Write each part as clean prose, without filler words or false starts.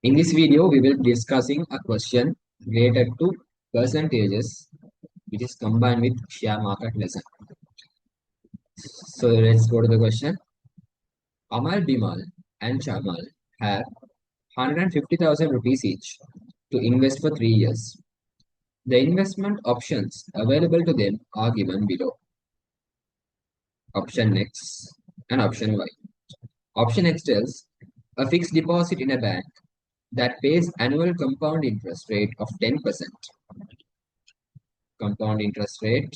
In this video, we will be discussing a question related to percentages, which is combined with share market lesson. So let's go to the question. Amal, Bimal, and Chamal have 150,000 rupees each to invest for 3 years. The investment options available to them are given below. Option X and option Y. Option X tells a fixed deposit in a bank that pays annual compound interest rate of 10%. Compound interest rate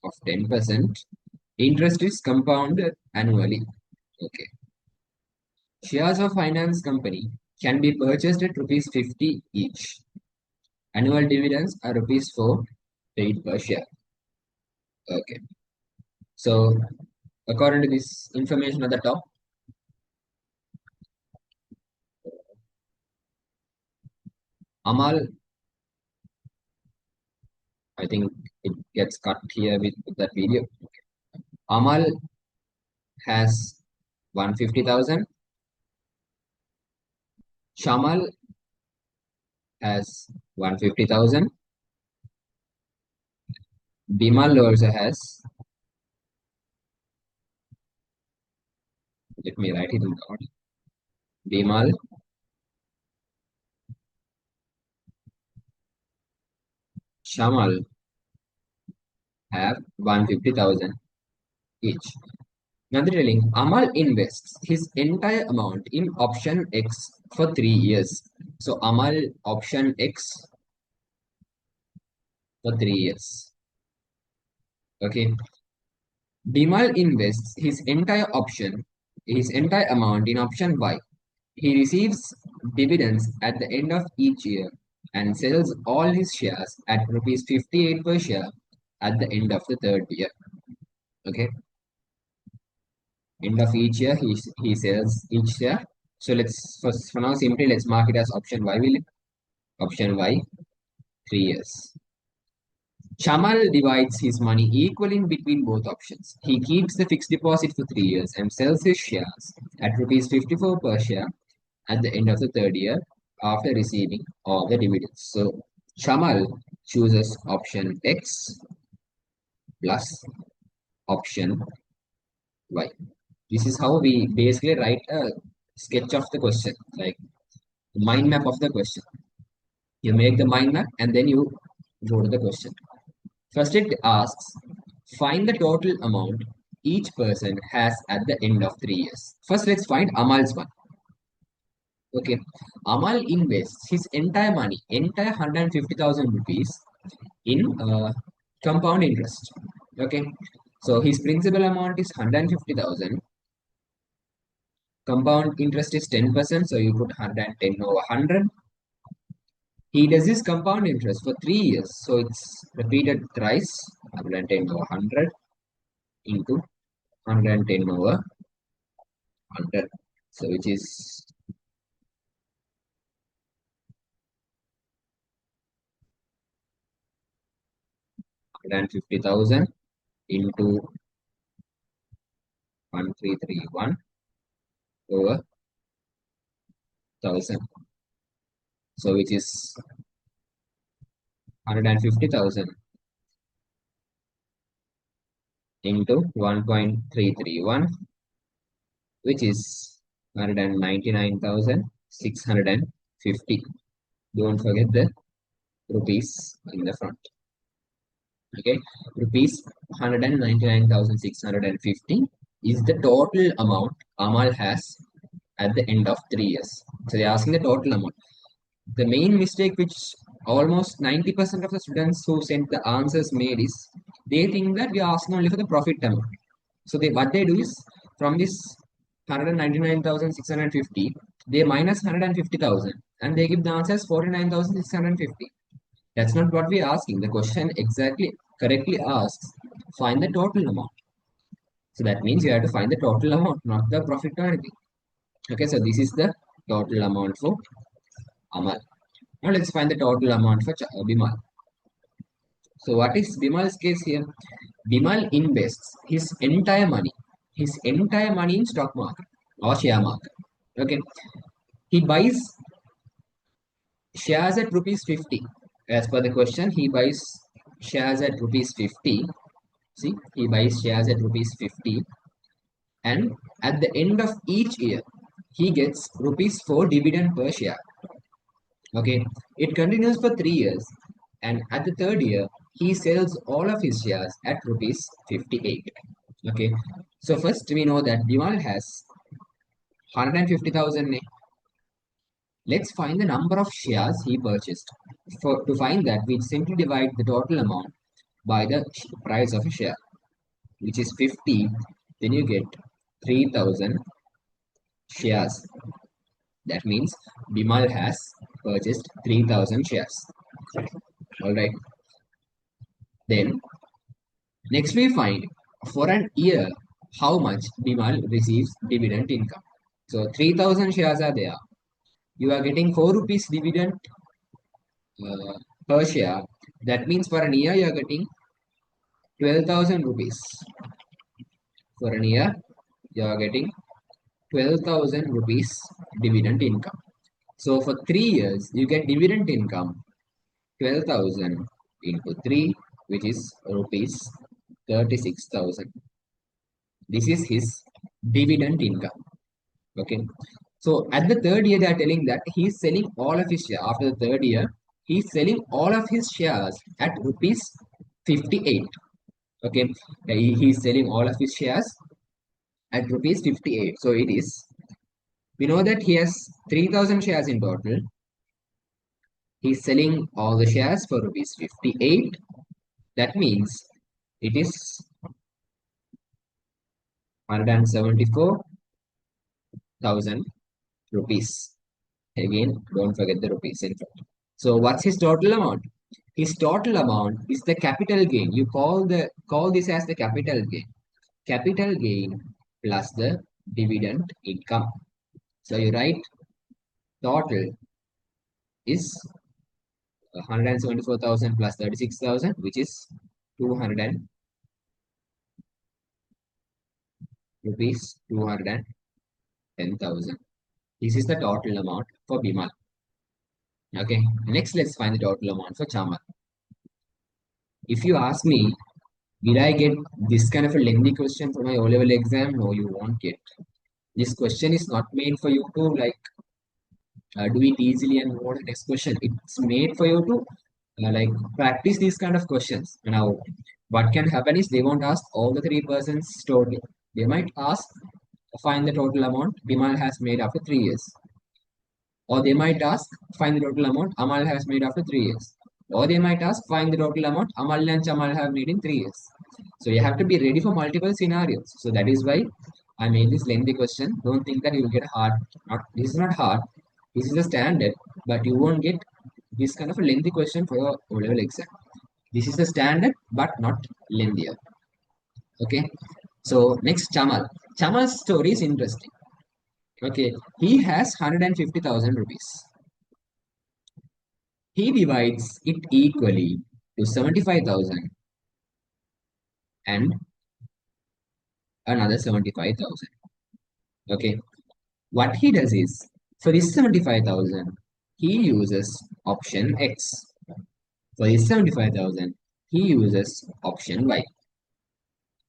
of 10%. Interest is compounded annually. Okay. Shares of finance company can be purchased at rupees 50 each. Annual dividends are rupees 4 paid per share. Okay. So according to this information at the top, Amal, I think it gets cut here with that video. Amal has 150,000. Shamal has 150,000. Bimal also has, let me write it in down. Bimal Shamal have 150,000 each. Now they're telling Amal invests his entire amount in option X for 3 years. So Amal option X for 3 years. Okay. Bimal invests his entire amount in option Y. He receives dividends at the end of each year and sells all his shares at rupees 58 per share at the end of the third year. Okay. End of each year, he sells each share. So let's for now simply let's mark it as option Y. Option Y, 3 years. Chamal divides his money equally between both options. He keeps the fixed deposit for 3 years and sells his shares at rupees 54 per share at the end of the third year after receiving all the dividends. So Chamal chooses option X plus option Y. This is how we basically write a sketch of the question, like mind map of the question. You make the mind map and then you go to the question. First, it asks, find the total amount each person has at the end of 3 years. First, let's find Amal's one. Okay, Amal invests his entire money, entire 150,000 rupees in compound interest. Okay, so his principal amount is 150,000. Compound interest is 10%, so you put 110 over 100. He does his compound interest for 3 years, so it's repeated thrice, 110 over 100 into 110 over 100. So which is 150,000 into 1331 over 1000. So which is 150,000 into 1.331, which is 199,650. Don't forget the rupees in the front. Okay, rupees 199,650 is the total amount Amal has at the end of 3 years. So they're asking the total amount. The main mistake which almost 90% of the students who sent the answers made is they think that we are asking only for the profit amount. So what they do is from this 199,650, they minus 150,000 and they give the answer as 49,650. That's not what we're asking. The question exactly correctly asks, find the total amount. So that means you have to find the total amount, not the profit or anything. Okay, so this is the total amount for Amal. Now let's find the total amount for Bimal. So what is Bimal's case here? Bimal invests his entire money in stock market or share market. Okay, he buys shares at rupees 50. As per the question, he buys shares at rupees 50. See, he buys shares at rupees 50, and at the end of each year, he gets rupees 4 dividend per share. Okay, it continues for 3 years, and at the third year, he sells all of his shares at rupees 58. Okay, so first we know that Bimal has 150,000. Let's find the number of shares he purchased. To find that, we simply divide the total amount by the price of a share, which is 50. Then you get 3,000 shares. That means Bimal has purchased 3,000 shares. All right. Then next we find for an year how much Bimal receives dividend income. So 3,000 shares are there. You are getting 4 rupees dividend uh, per share. That means for an year you are getting 12,000 rupees. For an year you are getting 12,000 rupees dividend income. So for 3 years you get dividend income 12,000 into 3, which is rupees 36,000. This is his dividend income. Okay. So at the third year, they are telling that he is selling all of his shares. After the third year, he is selling all of his shares at rupees 58. Okay. He is selling all of his shares at rupees 58. So it is, we know that he has 3,000 shares in total. He is selling all the shares for rupees 58. That means it is 174,000 rupees. Again, don't forget the rupees in front. So what's his total amount? His total amount is the capital gain. You call this as the capital gain. Capital gain plus the dividend income. So you write total is 174,000 plus 36,000, which is 200 rupees, 210,000. This is the total amount for Bimal. Okay, next let's find the total amount for Chamal. If you ask me, will I get this kind of a lengthy question for my O-level exam? No, you won't get. This question is not made for you to like do it easily and move on to the next question. It's made for you to like practice these kind of questions. Now, what can happen is they won't ask all the three persons total. They might ask find the total amount Bimal has made after 3 years. Or they might ask find the total amount Amal has made after 3 years. Or they might ask find the total amount Amal and Chamal have made in 3 years. So you have to be ready for multiple scenarios. So that is why I made this lengthy question. Don't think that you will get hard. Not this is not hard. This is a standard, but you won't get this kind of a lengthy question for your O-level exam. This is the standard, but not lengthier. Okay. So next Chamal. Chamal's story is interesting. Okay, he has 150,000 rupees. He divides it equally to 75,000 and another 75,000. Okay, what he does is for this 75,000, he uses option X. For this 75,000, he uses option Y.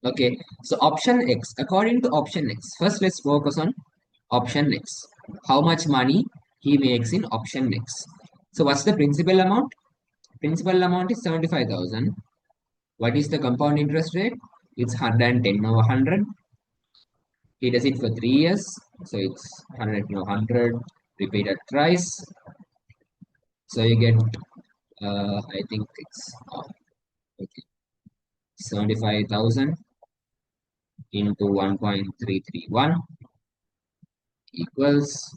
Okay, so option X, according to option X, first let's focus on option X. How much money he makes in option X. So what's the principal amount? Principal amount is 75,000. What is the compound interest rate? It's 110 over 100. He does it for 3 years. So it's 100 over 100 repeated thrice. So you get, I think it's okay, 75,000 into 1.331 equals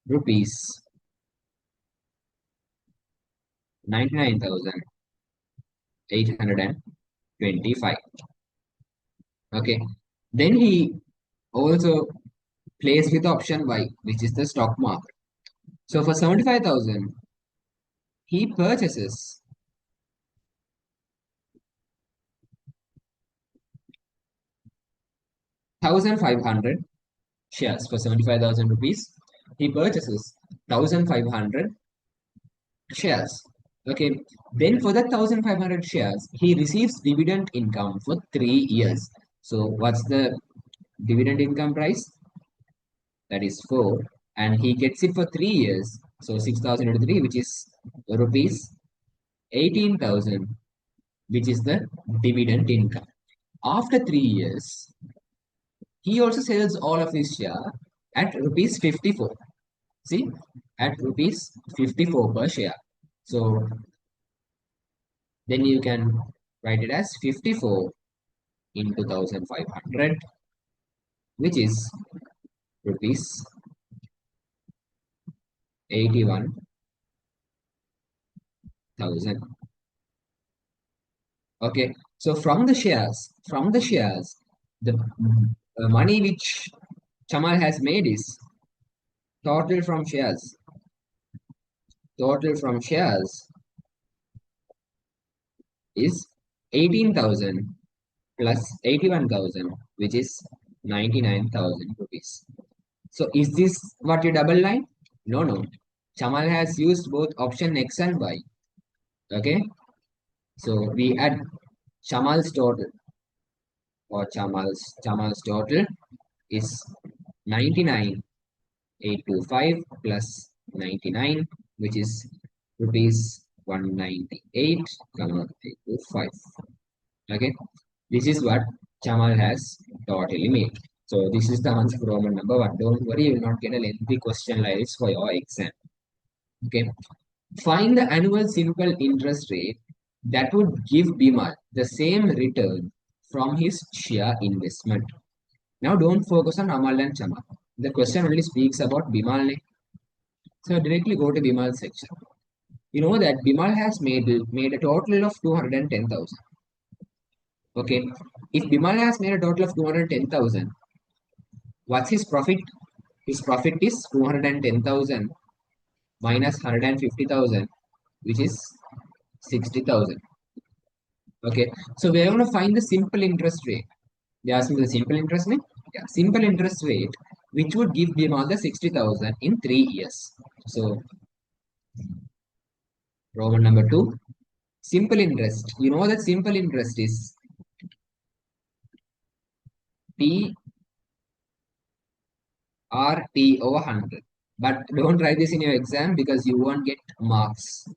rupees 99,825. Okay. Then he also plays with option Y, which is the stock market. So for 75,000, he purchases 1,500 shares for 75,000 rupees. He purchases 1,500 shares. Okay. Then for the 1,500 shares, he receives dividend income for 3 years. So what's the dividend income price? That is 4. And he gets it for 3 years. So 6,000 into 3, which is rupees 18,000, which is the dividend income. After 3 years, he also sells all of his share at rupees 54. See, at rupees 54 per share. So then you can write it as 54 into 1,500, which is rupees 81,000. Okay, so from the shares, the money which Chamal has made is total from shares. Total from shares is 18,000 plus 81,000, which is 99,000 rupees. So is this what you double line? No, no. Chamal has used both option X and Y. Okay. So we add Chamal's total, or Chamal's total is 99,825 plus 99, which is rupees 198,825. Okay. This is what Chamal has totally made. So this is the answer for Roman number 1. Don't worry, you will not get a lengthy question like this for your exam. Okay. Find the annual simple interest rate that would give Bimal the same return from his share investment. Now don't focus on Amal and Chama. The question only speaks about Bimal. So directly go to Bimal section. You know that Bimal has made a total of 210,000. Okay. If Bimal has made a total of 210,000, what's his profit? His profit is 210,000 minus 150,000, which is 60,000. Okay, so we're going to find the simple interest rate. They asked me the simple interest rate. Yeah, simple interest rate, which would give them all the 60,000 in 3 years. So Roman number 2, simple interest. You know that simple interest is T R T over 100. But don't write this in your exam because you won't get marks.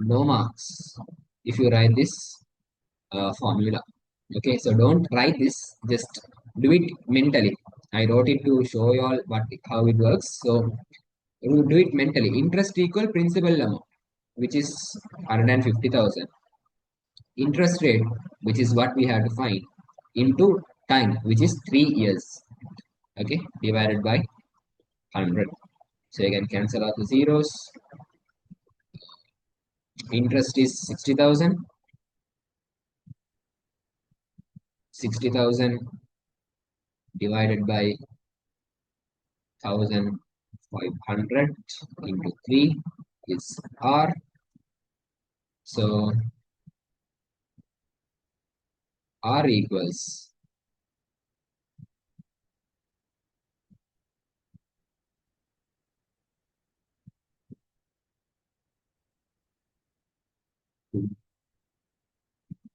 No marks if you write this formula. Okay, so don't write this, just do it mentally. I wrote it to show you all how it works. So you do it mentally. Interest equal principal amount, which is 150,000. Interest rate, which is what we have to find, into time, which is 3 years. Okay, divided by 100. So you can cancel out the zeros. Interest is 60,000. 60,000 divided by 1,500 into 3 is R. So R equals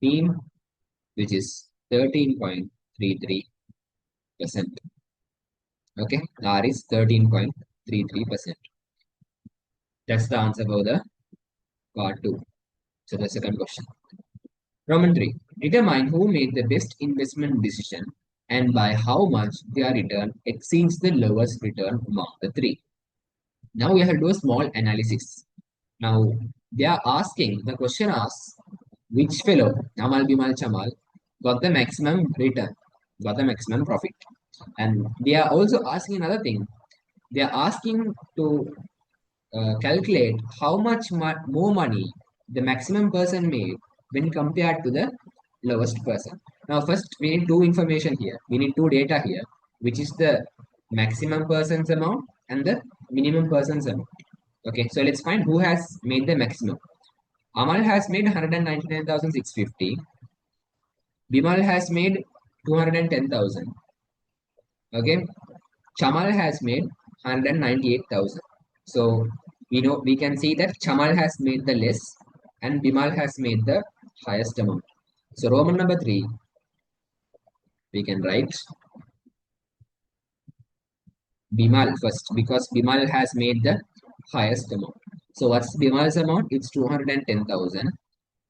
15, which is 13.33%. Okay, R is 13.33%. That's the answer for the part 2. So the second question. Roman 3. Determine who made the best investment decision and by how much their return exceeds the lowest return among the three. Now we have to do a small analysis. Now they are asking, the question asks, which fellow, Amal Bimal Chamal, got the maximum return, got the maximum profit. And they are also asking another thing. They are asking to calculate how much more money the maximum person made when compared to the lowest person. Now, first, we need two information here. We need two data here, which is the maximum person's amount and the minimum person's amount. Okay, so let's find who has made the maximum. Amal has made 199,650. Bimal has made 210,000. Okay, Chamal has made 198,000. So we can see that Chamal has made the less and Bimal has made the highest amount. So Roman number 3, we can write Bimal first because Bimal has made the highest amount. So what's Bimal's amount? It's 210,000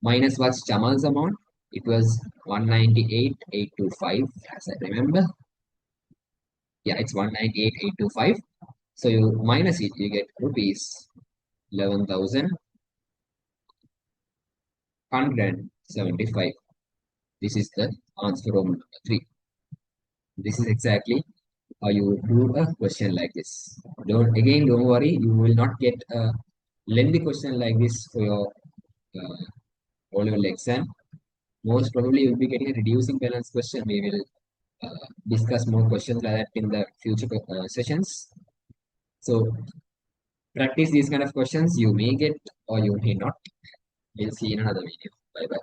minus what's Chamal's amount? It was 198,825 as I remember. Yeah, it's 198,825. So you minus it, you get rupees 11,175. This is the answer of number 3. This is exactly how you do a question like this. Don't worry, you will not get a lengthy question like this for your O-level exam. Most probably you'll be getting a reducing balance question. We will discuss more questions like that in the future sessions. So practice these kind of questions. You may get or you may not. We'll see in another video. Bye bye.